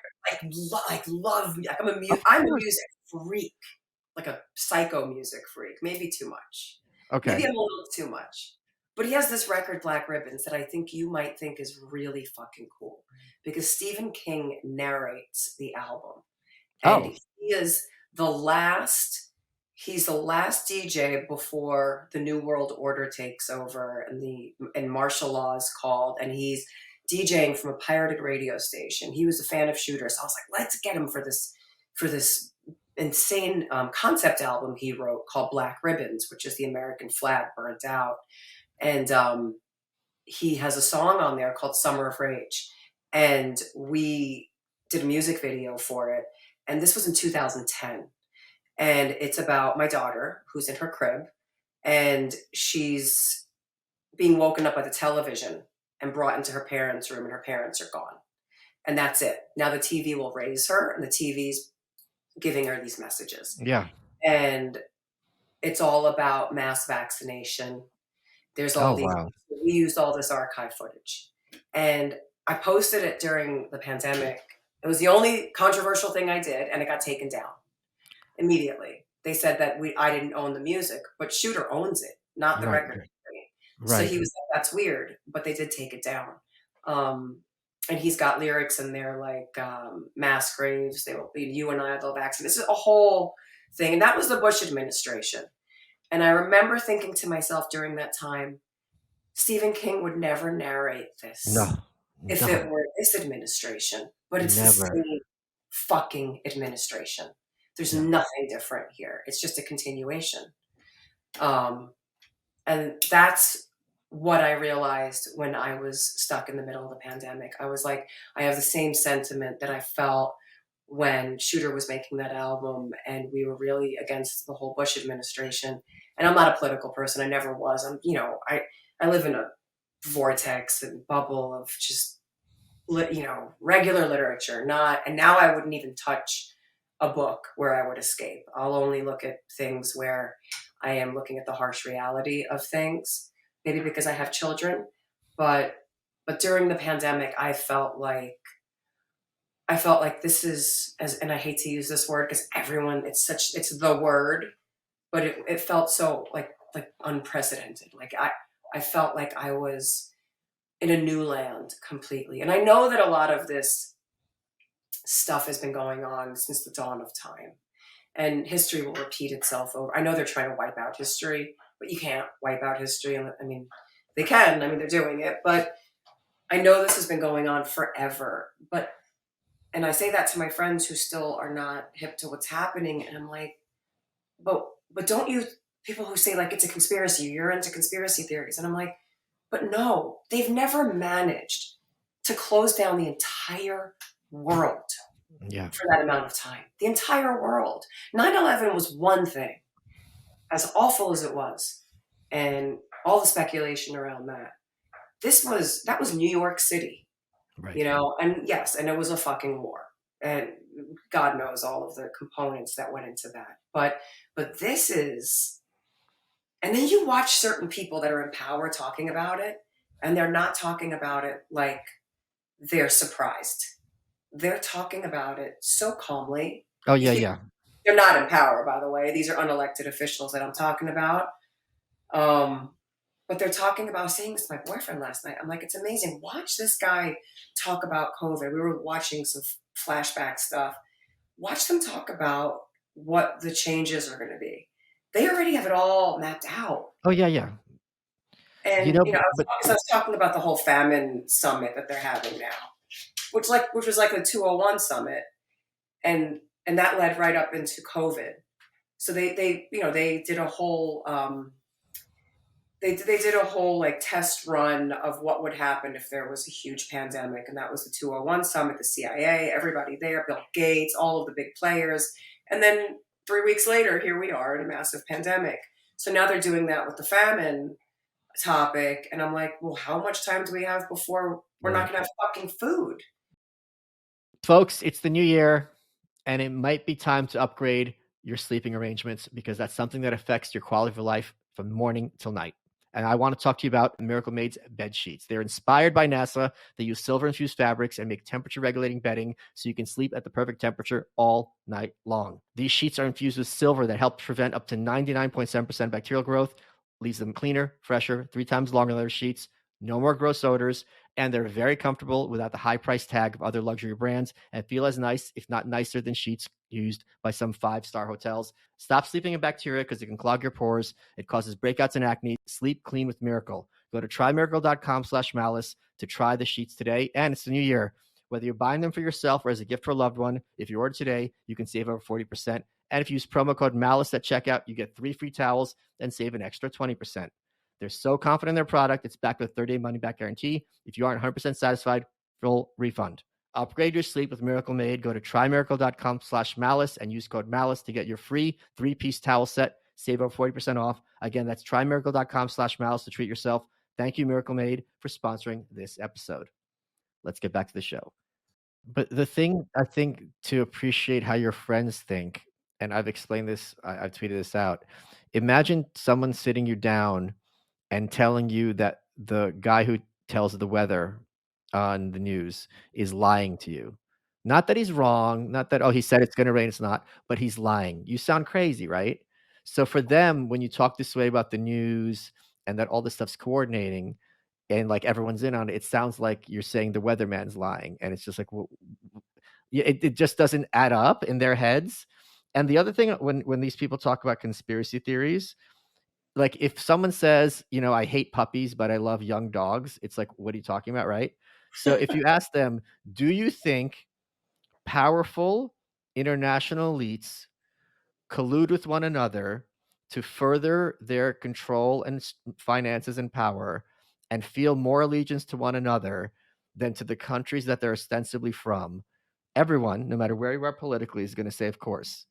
love. Like of I'm a course. music freak, like a psycho music freak. Maybe too much. Maybe Okay. I'm a little too much. But he has this record, Black Ribbons, that I think you might think is really fucking cool because Stephen King narrates the album, and Oh, he is the last He's the last DJ before the New World Order takes over and martial law is called, and he's DJing from a pirated radio station. He was a fan of shooters. So I was like, let's get him for this insane concept album he wrote called Black Ribbons, which is the American flag burnt out. And he has a song on there called Summer of Rage. And we did a music video for it. And this was in 2010. And it's about my daughter who's in her crib and she's being woken up by the television and brought into her parents' room, and her parents are gone. And that's it. Now the TV will raise her, and the TV's giving her these messages. Yeah. And it's all about mass vaccination. There's all Oh, these, wow. we used all this archive footage. And I posted it during the pandemic. It was the only controversial thing I did, and it got taken down immediately. They said that I didn't own the music, but Shooter owns it, not the Right. record company. So Right. he was like, "That's weird," but they did take it down. And he's got lyrics in there like mass graves. They will be you and I, they'll vaccinate. This is a whole thing, and that was the Bush administration. And I remember thinking to myself during that time, Stephen King would never narrate this No. if it No. were this administration, but it's the Never. same fucking administration. There's Yeah. nothing different here. It's just a continuation. Um, and that's what I realized when I was stuck in the middle of the pandemic. I was like, I have the same sentiment that I felt when Shooter was making that album and we were really against the whole Bush administration. And I'm not a political person. I never was. I live in a vortex and bubble of just regular literature, not, and now I wouldn't even touch a book where I would escape. I'll only look at things where I am looking at the harsh reality of things, maybe because I have children, but during the pandemic, I felt like this is as, and I hate to use this word because everyone, it's the word, but it felt so like unprecedented. Like I felt like I was in a new land completely. And I know that a lot of this stuff has been going on since the dawn of time. And history will repeat itself over. I know they're trying to wipe out history, but you can't wipe out history. I mean, they can. I mean, they're doing it. But I know this has been going on forever. And I say that to my friends who still are not hip to what's happening. And I'm like, but don't you, people who say like it's a conspiracy, you're into conspiracy theories. And I'm like, but no, they've never managed to close down the entire world Yeah. for that amount of time. The entire world. 9/11 was one thing, as awful as it was, and all the speculation around that. That was New York City, Right. and yes, and it was a fucking war. And God knows all of the components that went into that. But this is, and then you watch certain people that are in power talking about it, and they're not talking about it like they're surprised. They're talking about it so calmly. Oh, yeah, yeah. They're not in power, by the way. These are unelected officials that I'm talking about. Um, but they're talking about saying this to my boyfriend last night. I'm like, it's amazing. Watch this guy talk about COVID. We were watching some flashback stuff. Watch them talk about what the changes are going to be. They already have it all mapped out. Oh, yeah, yeah. And But I was talking about the whole famine summit that they're having now, which was like a 201 summit, and that led right up into COVID. So they did a whole they did a whole like test run of what would happen if there was a huge pandemic, and that was the 201 summit, the CIA, everybody there, Bill Gates, all of the big players, and then 3 weeks later, here we are in a massive pandemic. So now they're doing that with the famine topic, and I'm like, well, how much time do we have before we're not right. going to have fucking food? Folks, it's the new year, and it might be time to upgrade your sleeping arrangements because that's something that affects your quality of life from morning till night. And I want to talk to you about Miracle Made's bed sheets. They're inspired by NASA. They use silver-infused fabrics and make temperature-regulating bedding so you can sleep at the perfect temperature all night long. These sheets are infused with silver that helps prevent up to 99.7% bacterial growth, leaves them cleaner, fresher, 3 times longer than other sheets. no more gross odors, and they're very comfortable without the high price tag of other luxury brands and feel as nice, if not nicer, than sheets used by some 5-star hotels. Stop sleeping in bacteria because it can clog your pores. It causes breakouts and acne. Sleep clean with Miracle. Go to trymiracle.com/malice to try the sheets today. And it's the new year. Whether you're buying them for yourself or as a gift for a loved one, if you order today, you can save over 40%. And if you use promo code MALICE at checkout, you get 3 free towels and save an extra 20%. They're so confident in their product, it's backed with a 30-day money-back guarantee. If you aren't 100% satisfied, full refund. Upgrade your sleep with Miracle Made. Go to trymiracle.com/malice and use code MALICE to get your free 3-piece towel set. Save over 40% off. Again, that's trymiracle.com/malice to treat yourself. Thank you, Miracle Made, for sponsoring this episode. Let's get back to the show. But the thing I think to appreciate how your friends think, and I've explained this, I've tweeted this out. Imagine someone sitting you down and telling you that the guy who tells the weather on the news is lying to you. Not that he's wrong, not that, oh, he said it's gonna rain, it's not, but he's lying. You sound crazy, right? So for them, when you talk this way about the news and that all this stuff's coordinating and like everyone's in on it, it sounds like you're saying the weatherman's lying. And it's just like, well, yeah, it just doesn't add up in their heads. And the other thing, when these people talk about conspiracy theories, like if someone says, I hate puppies, but I love young dogs, it's like, what are you talking about, right? So if you ask them, do you think powerful international elites collude with one another to further their control and finances and power and feel more allegiance to one another than to the countries that they're ostensibly from? Everyone, no matter where you are politically, is going to say, of course.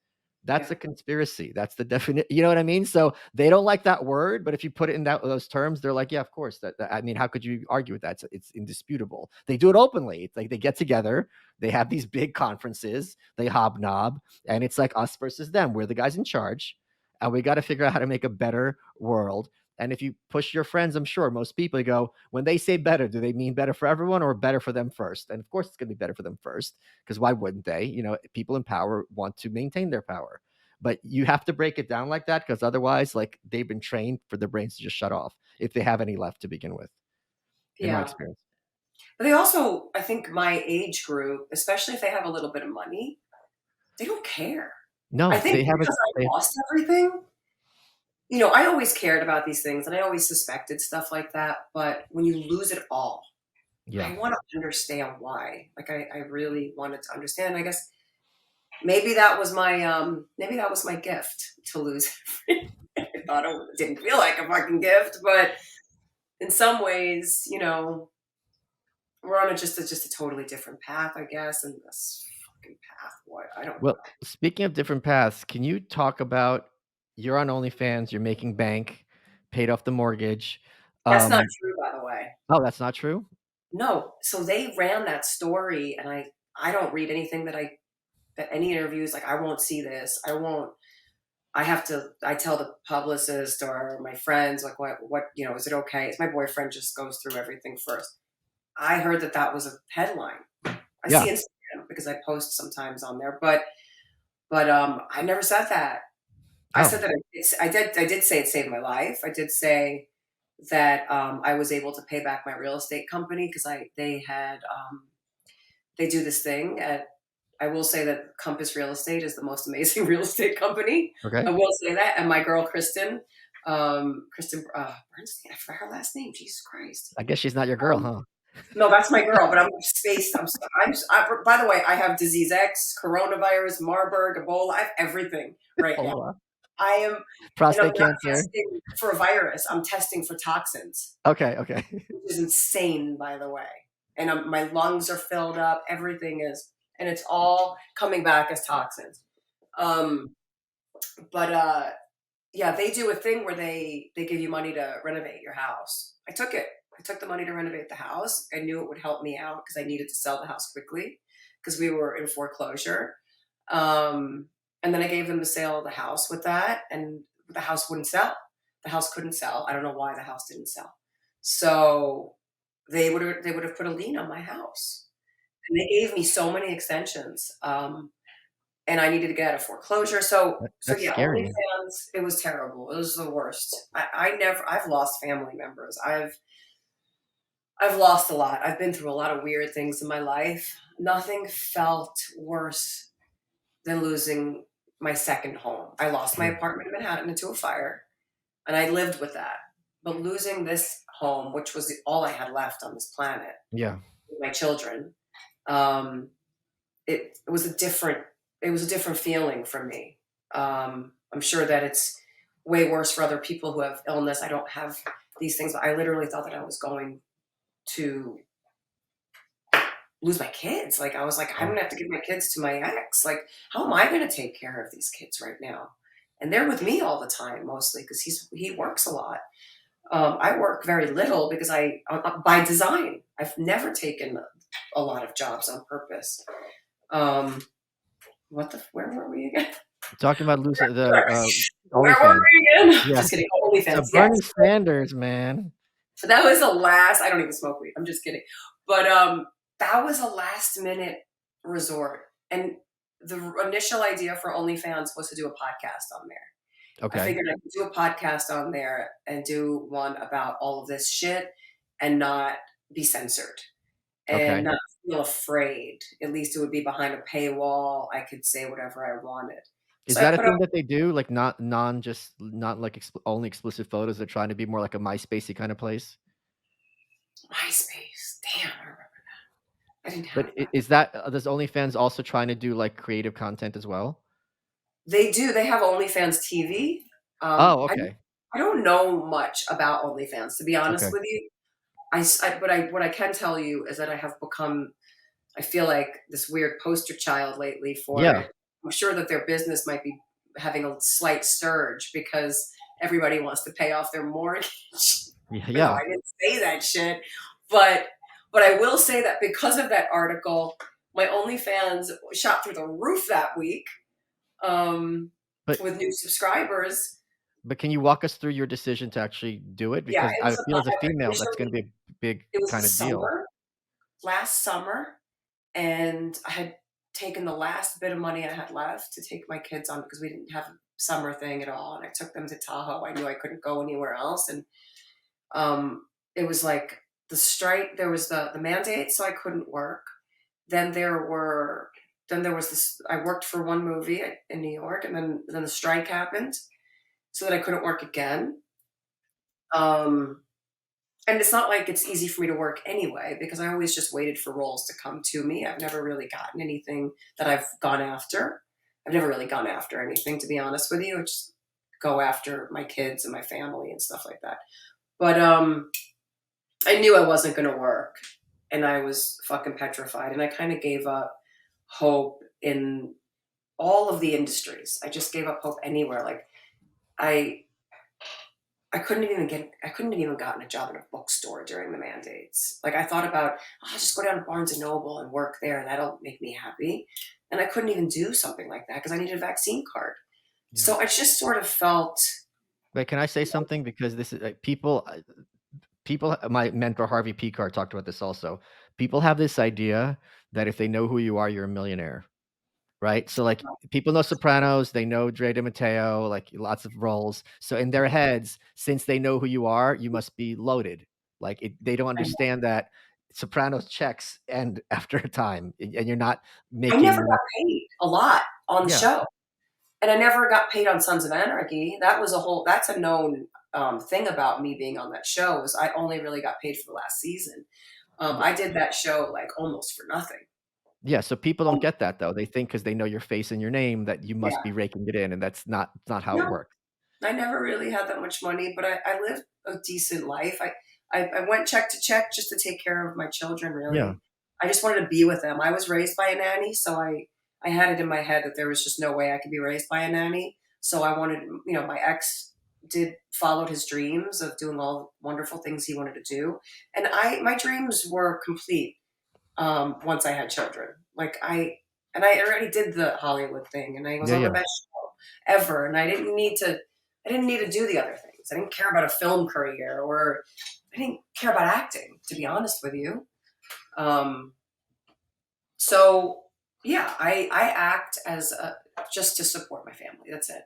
That's Yeah. a conspiracy. That's the definite. You know what I mean? So they don't like that word, but if you put it in those terms, they're like, yeah, of course. I mean, how could you argue with that? It's indisputable. They do it openly. It's like they get together, they have these big conferences, they hobnob, and it's like us versus them. We're the guys in charge, and we got to figure out how to make a better world. And if you push your friends, I'm sure most people go, when they say better, do they mean better for everyone or better for them first? And of course, it's going to be better for them first, because why wouldn't they? People in power want to maintain their power. But you have to break it down like that, because otherwise, like, they've been trained for their brains to just shut off if they have any left to begin with, in my Yeah. experience. But they also, I think my age group, especially if they have a little bit of money, they don't care. I No, think they haven't. because I lost everything, I always cared about these things and I always suspected stuff like that. But when you lose it all, Yeah. I want to understand why. Like I really wanted to understand. I guess maybe that was my gift to lose everything. I thought it didn't feel like a fucking gift, but in some ways, we're on just a totally different path, I guess. And this fucking path, what I don't Well, know. speaking of different paths, can you talk about, you're on OnlyFans, you're making bank, paid off the mortgage. That's not Um, true, by the way. oh, that's not true? No. So they ran that story, and I don't read anything that any interviews. Like I won't see this. I won't. I tell the publicist or my friends like what is it okay? It's my boyfriend just goes through everything first. I heard that was a headline. I see Yeah. Instagram because I post sometimes on there, but I never said that. I Oh, said that I did say it saved my life. I did say that I was able to pay back my real estate company because they do this thing at. I will say that Compass Real Estate is the most amazing real estate company. okay. I will say that, and my girl Kristen Bernstein. I forgot her last name. Jesus Christ. I guess she's not your girl, Um, huh? no, that's my girl, but I'm spaced. By the way, I have disease X, coronavirus, Marburg, Ebola. I have everything right now. Hold on. I am, and I'm Prostate not cancer. testing for a virus. I'm testing for toxins, Okay, okay. which is insane, by the way. And my lungs are filled up. Everything is, and it's all coming back as toxins. Um, but yeah, they do a thing where they give you money to renovate your house. I took it. I took the money to renovate the house. I knew it would help me out because I needed to sell the house quickly because we were in foreclosure. Um, and then I gave them the sale of the house with that, and the house wouldn't sell. The house couldn't sell. I don't know why the house didn't sell. So they would have put a lien on my house, and they gave me so many extensions. And I needed to get out of foreclosure. So That's yeah, scary. OnlyFans, it was terrible. It was the worst. I've lost family members. I've lost a lot. I've been through a lot of weird things in my life. Nothing felt worse than losing my second home. I lost my Yeah. apartment in Manhattan into a fire, and I lived with that. But losing this home, which was all I had left on this planet, Yeah. with my children, um, it was a different feeling for me. I'm sure that it's way worse for other people who have illness. I don't have these things, but I literally thought that I was going to lose my kids. Like I was like, I'm Yeah. gonna have to give my kids to my ex. Like, how am I gonna take care of these kids right now? And they're with me all the time, mostly because he works a lot. I work very little because by design. I've never taken a lot of jobs on purpose. Um, where were we again? Talking about losing the Where were OnlyFans. we again? Yeah. Just kidding. So OnlyFans, yes. Bernie Sanders, man. So that was the last. I don't even smoke weed. I'm just kidding. But that was a last minute resort, and the initial idea for OnlyFans was to do a podcast on there. I Okay. figured I could do a podcast on there and do one about all of this shit and not be censored and Okay. not feel afraid. At least it would be behind a paywall. I could say whatever I wanted. Is So I that a put up thing that they do? Like not like only explicit photos. They're trying to be more like a MySpacey kind of place. MySpace. Damn, I remember. I didn't But have that. is that does OnlyFans also trying to do like creative content as well? They do. They have OnlyFans TV. Oh, okay. I don't know much about OnlyFans, to be honest Okay. with you. What I can tell you is that I have become, I feel like this weird poster child lately for Yeah. it. I'm sure that their business might be having a slight surge because everybody wants to pay off their mortgage. Yeah. No, Yeah. I didn't say that shit, but I will say that because of that article, my OnlyFans shot through the roof that week um, But with new subscribers. can you walk us through your decision to actually do it? Yeah, Because I feel as a female, that's going initially to be a big it was the kind of deal. summer, last summer, and I had taken the last bit of money I had left to take my kids on because we didn't have a summer thing at all, and I took them to Tahoe. I knew I couldn't go anywhere else, and it was like the strike. There was the mandate, so I couldn't work. Then there was this. I worked for one movie in New York, and then the strike happened, so that I couldn't work again. Um, and it's not like it's easy for me to work anyway because I always just waited for roles to come to me. I've never really gotten anything that I've gone after. I've never really gone after anything, to be honest with you. I just go after my kids and my family and stuff like that. But I knew I wasn't going to work, and I was fucking petrified, and I kind of gave up hope in all of the industries. I just gave up hope anywhere. Like I I couldn't have even gotten a job in a bookstore during the mandates. Like I thought about, oh, I'll just go down to Barnes and Noble and work there. That'll make me happy. And I couldn't even do something like that because I needed a vaccine card. Yeah. So I just sort of felt, Wait, can I say something? Because this is people. My mentor Harvey Picard talked about this also. People have this idea that if they know who you are, you're a millionaire. Right? So, like, people know Sopranos, they know Drea de Matteo, like, lots of roles. So in their heads, since they know who you are, you must be loaded. Like, they don't understand that Sopranos checks end after a time, and you're not I never making got enough. paid a lot on the Yeah. show. And I never got paid on Sons of Anarchy. That's a known thing about me being on that show is I only really got paid for the last season. R I did that show like almost for nothing. Yeah, so people don't Um, get that, though. They think because they know your face and your name that you yeah. must be raking it in, and that's not how it No, works. I never really had that much money, but I lived a decent life. I went check to check just to take care of my children, Yeah. really. I just wanted to be with them. I was raised by a nanny, so I had it in my head that there was just no way I could be raised by a nanny. So I wanted, my ex did followed his dreams of doing all the wonderful things he wanted to do. And my dreams were complete once I had children. I already did the Hollywood thing, and I was Yeah, on the yeah. best show ever, and I didn't need to do the other things. I didn't care about a film career, or I didn't care about acting, to be honest with you. Um, so yeah, I act just to support my family. That's it.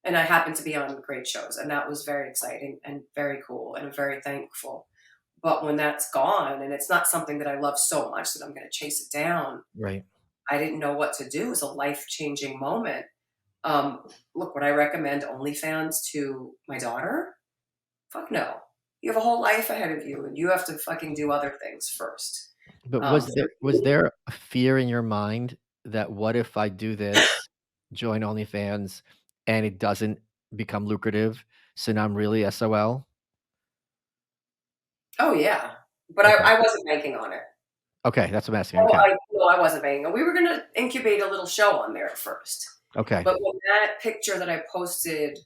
And I happened to be on great shows, and that was very exciting and very cool, and I'm very thankful. But when that's gone and it's not something that I love so much that I'm going to chase it down, Right. I didn't know what to do. It was a life changing moment. Look, would I recommend OnlyFans to my daughter? Fuck no. You have a whole life ahead of you, and you have to fucking do other things first. But For was me, there a fear in your mind that what if I do this, join OnlyFans, and it doesn't become lucrative, so now I'm really SOL? oh yeah, but Okay. I wasn't banking on it. Okay, that's what I'm asking, Oh, okay. no, I wasn't banking. We were gonna incubate a little show on there at first, Okay. but when that picture that I posted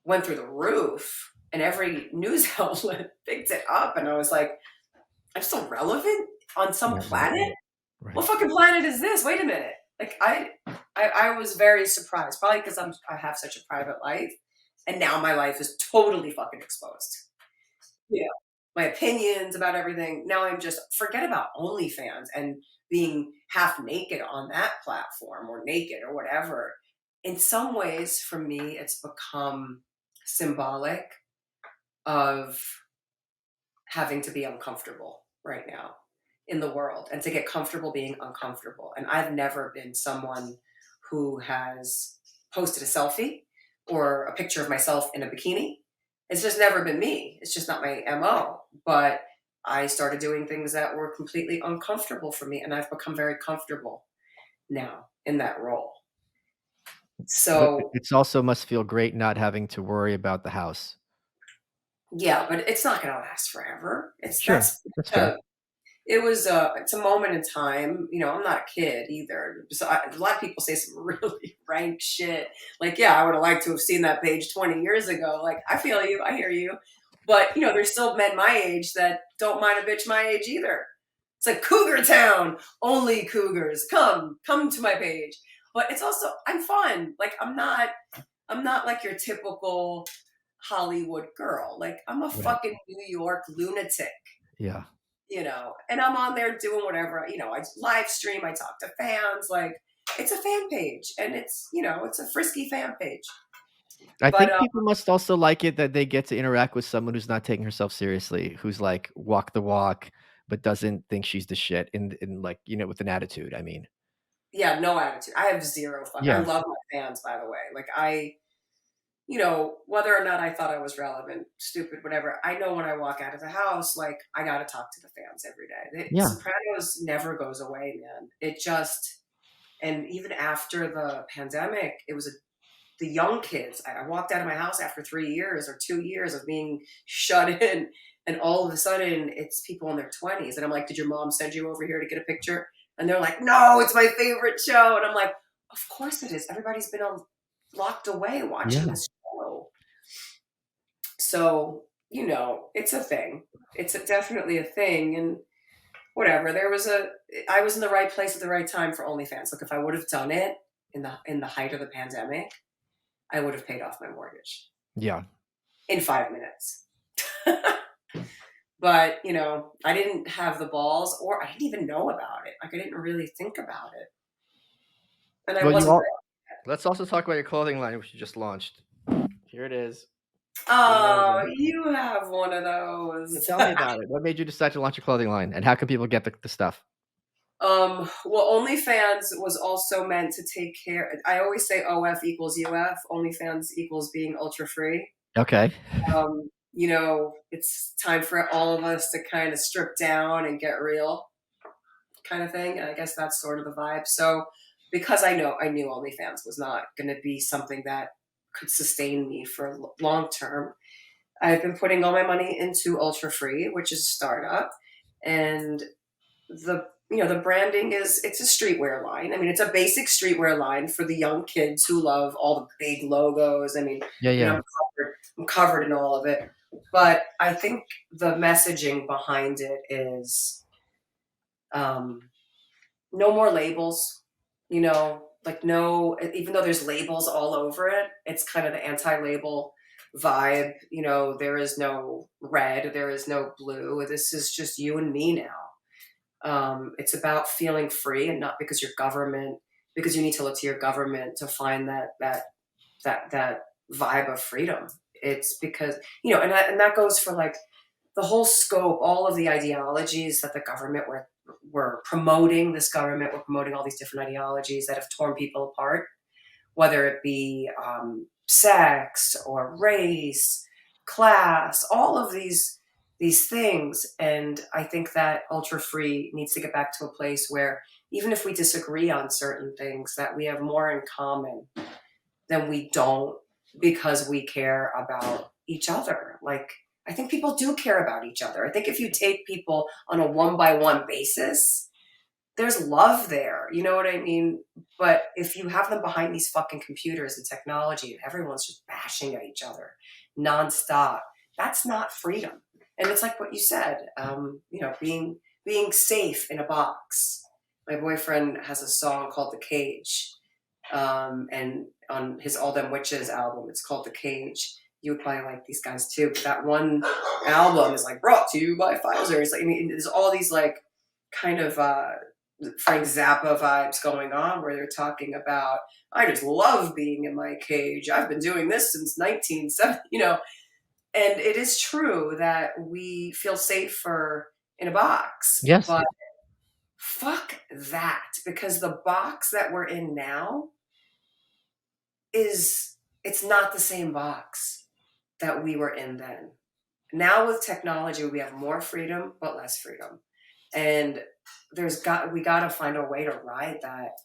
went through the roof, and every news outlet picked it up, and I was like, "I'm still relevant on some Right, right, planet? right. Right. What fucking planet is this? Wait a minute." Like I was very surprised, probably because I have such a private life, and now my life is totally fucking exposed. You know, my opinions about everything. Now I'm just forget about OnlyFans and being half naked on that platform or naked or whatever. In some ways, for me, it's become symbolic of having to be uncomfortable right now in the world and to get comfortable being uncomfortable. And I've never been someone who has posted a selfie or a picture of myself in a bikini. It's just never been me. It's just not my MO. But I started doing things that were completely uncomfortable for me, and I've become very comfortable now in that role. But So, it's also must feel great not having to worry about the house. yeah, but it's not going to last forever. Sure, that's Uh, fair. it's a moment in time. I'm not a kid either. So a lot of people say some really rank shit. Like, yeah, I would have liked to have seen that page 20 years ago. Like, I feel you, I hear you. But there's still men my age that don't mind a bitch my age either. It's like Cougar Town, only cougars. Come to my page. But it's also I'm fun. Like I'm not like your typical Hollywood girl. Like I'm a Right. fucking New York lunatic, Yeah. and I'm on there doing whatever. I live stream, I talk to fans. Like it's a fan page, and it's a frisky fan page. I But think people must also like it that they get to interact with someone who's not taking herself seriously, who's, like, walk the walk, but doesn't think she's the shit in, like, with an attitude, I mean. yeah, no attitude. I have zero fuck. I Yeah. love my fans, by the way. Like whether or not I thought I was relevant, stupid, whatever. I know when I walk out of the house, like I got to talk to the fans every day. The Yeah. Sopranos never goes away, man. It just and even after the pandemic, it was the young kids. I walked out of my house after 3 years or 2 years of being shut in, and all of a sudden, it's people in their 20s, and I'm like, "Did your mom send you over here to get a picture?" And they're like, "No, it's my favorite show." And I'm like, "Of course it is. Everybody's been locked away watching Yeah. this show." So it's a thing. Definitely a thing, and whatever. I was in the right place at the right time for OnlyFans. Look, if I would have done it in the height of the pandemic, I would have paid off my mortgage Yeah. in 5 minutes. But I didn't have the balls, or I didn't even know about it. Like I didn't really think about it, and I Well, you wasn't all ready. let's also talk about your clothing line, which you just launched. Here it is. Oh, Amazing. you have one of So those. tell me about it. What made you decide to launch a clothing line, and how can people get the stuff? Well, OnlyFans was also meant to take care. I always say OF equals UF. OnlyFans equals being ultra free. Okay. It's time for all of us to kind of strip down and get real, kind of thing. And I guess that's sort of the vibe. So, because I knew OnlyFans was not going to be something that could sustain me for long term. I've been putting all my money into Ultra Free, which is a startup, and the branding it's a streetwear line. I mean, it's a basic streetwear line for the young kids who love all the big logos. I mean, Yeah, yeah. I'm covered in all of it. But I think the messaging behind it is um, no more labels. Like no, even though there's labels all over it, it's kind of the anti-label vibe. There is no red, there is no blue. This is just you and me now. It's about feeling free, and not because you need to look to your government to find that vibe of freedom. It's because and that goes for like the whole scope, all of the ideologies that the government were promoting, were promoting all these different ideologies that have torn people apart, whether it be sex or race, class, all of these things. And I think that Ultra Free needs to get back to a place where even if we disagree on certain things, that we have more in common than we don't, because we care about each other. Like, I think people do care about each other. I think if you take people on a one-by-one basis, there's love there. You know what I mean? But if you have them behind these fucking computers and technology and everyone's just bashing at each other nonstop, that's not freedom. And it's like what you said, being safe in a box. My boyfriend has a song called The Cage. And on his All Them Witches album, it's called The Cage. You would probably like these guys too. But that one album is like brought to you by Pfizer. It's like, I mean, there's all these like kind of Frank Zappa vibes going on where they're talking about, I just love being in my cage. I've been doing this since 1970, And it is true that we feel safer in a box. Yes. But fuck that, because the box that we're in now it's not the same box that we were in then. Now with technology, we have more freedom, but less freedom. And we got to find a way to ride that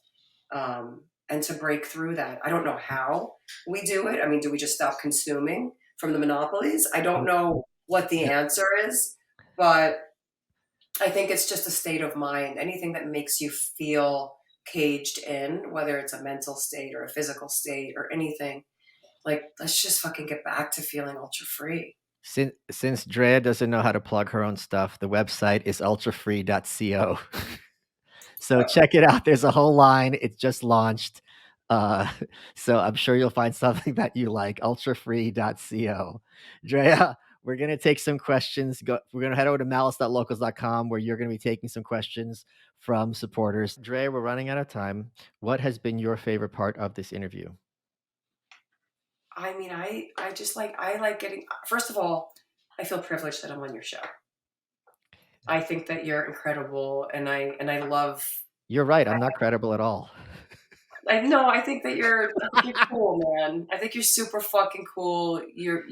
and to break through that. I don't know how we do it. I mean, do we just stop consuming from the monopolies? I don't know what the answer is, but I think it's just a state of mind. Anything that makes you feel caged in, whether it's a mental state or a physical state or anything, like, let's just fucking get back to feeling ultra free. Since Drea doesn't know how to plug her own stuff, the website is ultrafree.co. So check it out. There's a whole line. It's just launched. So I'm sure you'll find something that you like. Ultrafree.co. Drea, we're going to take some questions. We're going to head over to malice.locals.com where you're going to be taking some questions from supporters. Drea, we're running out of time. What has been your favorite part of this interview? I mean, I like getting, first of all, I feel privileged that I'm on your show. I think that you're incredible, and I love. You're right. I'm not credible at all. I think that you're cool, man. I think you're super fucking cool. You're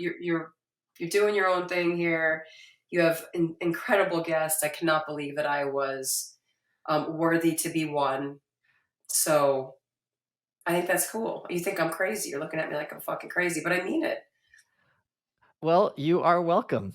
doing your own thing here. You have incredible guests. I cannot believe that I was worthy to be one. So I think that's cool. You think I'm crazy. You're looking at me like I'm fucking crazy, but I mean it. Well, you are welcome.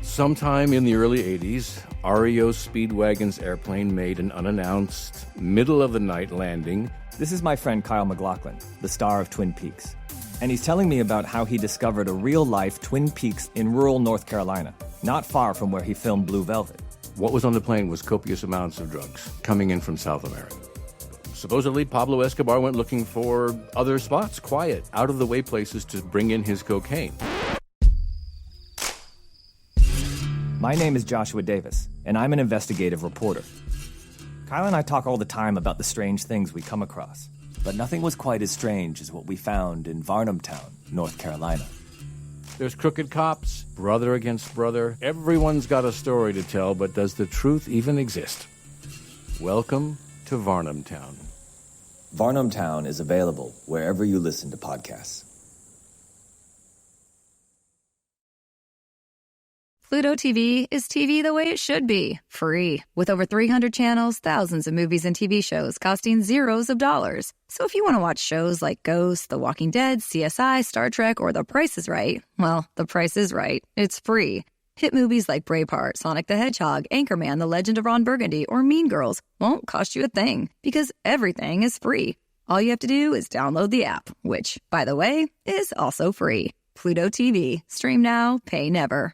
Sometime in the early 80s, REO Speedwagon's airplane made an unannounced, middle-of-the-night landing. This is my friend Kyle MacLachlan, the star of Twin Peaks. And he's telling me about how he discovered a real-life Twin Peaks in rural North Carolina, not far from where he filmed Blue Velvet. What was on the plane was copious amounts of drugs coming in from South America. Supposedly, Pablo Escobar went looking for other spots, quiet, out-of-the-way places to bring in his cocaine. My name is Joshua Davis, and I'm an investigative reporter. Kyle and I talk all the time about the strange things we come across, but nothing was quite as strange as what we found in Varnamtown, North Carolina. There's crooked cops, brother against brother. Everyone's got a story to tell, but does the truth even exist? Welcome to Varnamtown. Varnamtown is available wherever you listen to podcasts. Pluto TV is TV the way it should be, free. With over 300 channels, thousands of movies and TV shows costing zeros of dollars. So if you want to watch shows like Ghost, The Walking Dead, CSI, Star Trek, or The Price is Right, well, The Price is Right. It's free. Hit movies like Braveheart, Sonic the Hedgehog, Anchorman, The Legend of Ron Burgundy, or Mean Girls won't cost you a thing, because everything is free. All you have to do is download the app, which, by the way, is also free. Pluto TV. Stream now, pay never.